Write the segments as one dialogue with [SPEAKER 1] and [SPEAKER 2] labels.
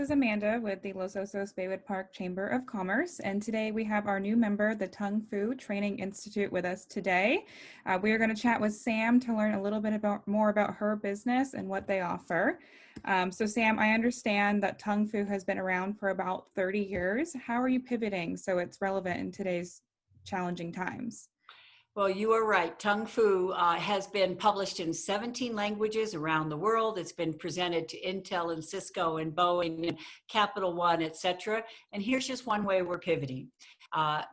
[SPEAKER 1] is Amanda with the Los Osos Baywood Park Chamber of Commerce, and today we have our new member, the Tongue Fu Training Institute, with us today. We are going to chat with Sam to learn a little bit more about her business and what they offer. So Sam, I understand that Tongue Fu has been around for about 30 years. How are you pivoting so it's relevant in today's challenging times?
[SPEAKER 2] Well, you are right. Tongue Fu has been published in 17 languages around the world. It's been presented to Intel and Cisco and Boeing and Capital One, et cetera. And here's just one way we're pivoting.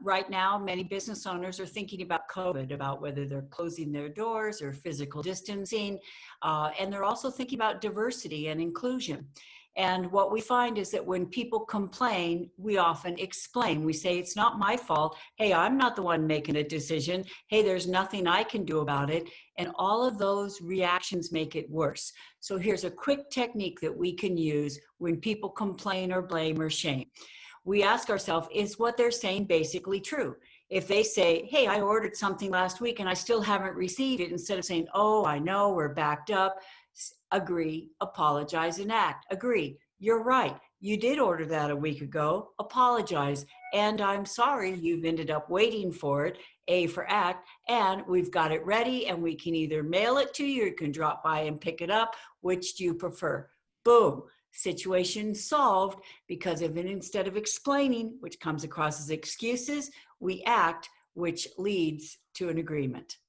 [SPEAKER 2] Right now, many business owners are thinking about COVID, about whether they're closing their doors or physical distancing. And they're also thinking about diversity and inclusion. And what we find is that when people complain, we often explain. We say, it's not my fault. Hey, I'm not the one making a decision. Hey, there's nothing I can do about it. And all of those reactions make it worse. So here's a quick technique that we can use when people complain or blame or shame. We ask ourselves, is what they're saying basically true? If they say, hey, I ordered something last week and I still haven't received it, instead of saying, oh, I know, we're backed up, agree, apologize, and act. Agree, you're right. You did order that a week ago. Apologize. And I'm sorry you've ended up waiting for it. A for act. And we've got it ready and we can either mail it to you or you can drop by and pick it up. Which do you prefer? Boom. Situation solved, because instead of explaining, which comes across as excuses, we act, which leads to an agreement.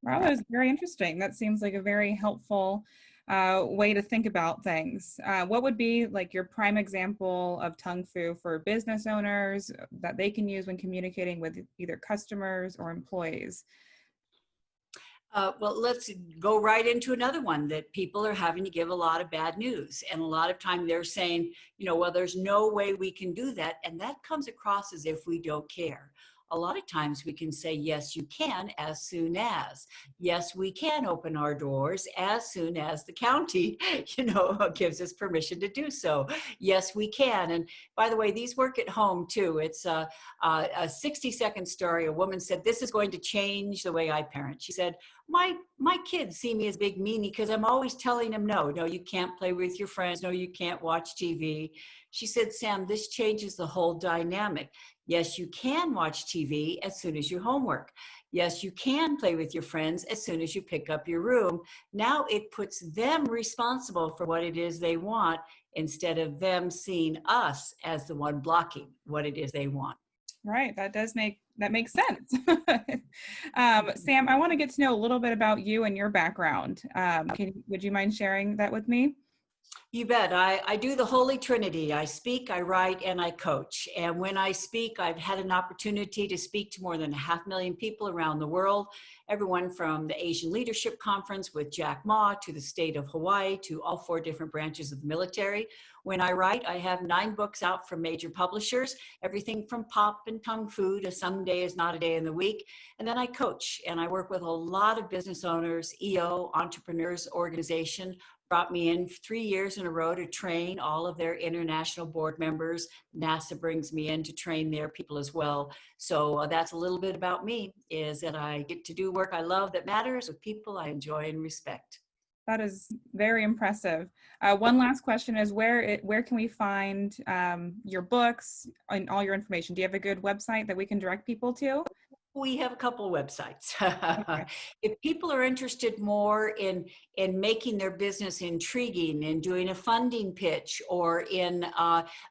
[SPEAKER 1] Wow, that was very interesting. That seems like a very helpful way to think about things. What would be like your prime example of Tongue Fu for business owners that they can use when communicating with either customers or employees?
[SPEAKER 2] Well, let's go right into another one that people are having to give a lot of bad news. And a lot of time they're saying, well, there's no way we can do that. And that comes across as if we don't care. A lot of times we can say, yes, you can, as soon as. Yes, we can open our doors as soon as the county, gives us permission to do so. Yes, we can. And by the way, these work at home too. It's a 60-second story. A woman said, this is going to change the way I parent. She said, my kids see me as big meanie because I'm always telling them, no, you can't play with your friends. No, you can't watch TV. She said, Sam, this changes the whole dynamic. Yes, you can watch TV as soon as you homework. Yes, you can play with your friends as soon as you pick up your room. Now it puts them responsible for what it is they want instead of them seeing us as the one blocking what it is they want.
[SPEAKER 1] Right, that makes sense. Sam, I want to get to know a little bit about you and your background. Would you mind sharing that with me?
[SPEAKER 2] You bet. I do the Holy Trinity. I speak, I write, and I coach. And when I speak, I've had an opportunity to speak to more than 500,000 people around the world, everyone from the Asian Leadership Conference with Jack Ma to the state of Hawaii to all 4 different branches of the military. When I write, I have 9 books out from major publishers, everything from pop and tongue fu to Some Day Is Not a Day in the Week. And then I coach, and I work with a lot of business owners, EO, entrepreneurs, organization, brought me in 3 years in a row to train all of their international board members. NASA brings me in to train their people as well. So that's a little bit about me, is that I get to do work I love that matters with people I enjoy and respect.
[SPEAKER 1] That is very impressive. One last question is where can we find your books and all your information? Do you have a good website that we can direct people to?
[SPEAKER 2] We have a couple of websites.
[SPEAKER 1] Okay.
[SPEAKER 2] If people are interested more in making their business intriguing, in doing a funding pitch, or in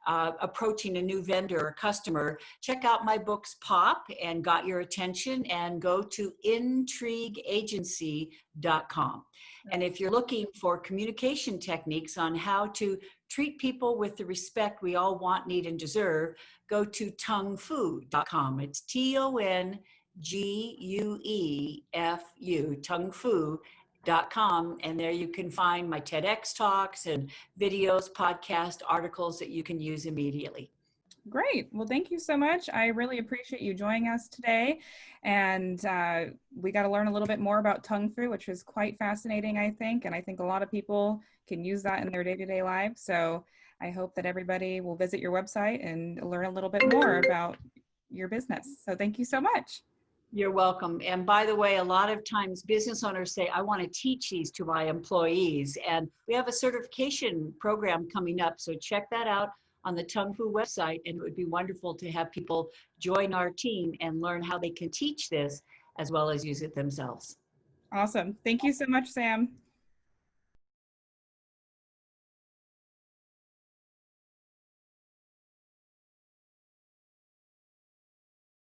[SPEAKER 2] approaching a new vendor or customer, check out my books Pop and Got Your Attention, and go to intrigueagency.com. And if you're looking for communication techniques on how to treat people with the respect we all want, need, and deserve, go to tonguefu.com. It's TONGUEFU, tonguefu.com. And there you can find my TEDx talks and videos, podcasts, articles that you can use immediately.
[SPEAKER 1] Great. Well, thank you so much. I really appreciate you joining us today. And we got to learn a little bit more about Tongue Fu, which is quite fascinating, I think. And I think a lot of people can use that in their day-to-day lives. So I hope that everybody will visit your website and learn a little bit more about your business. So thank you so much.
[SPEAKER 2] You're welcome. And by the way, a lot of times business owners say, I want to teach these to my employees. And we have a certification program coming up. So check that out on the Tung Fu website. And it would be wonderful to have people join our team and learn how they can teach this as well as use it themselves.
[SPEAKER 1] Awesome. Thank you so much, Sam.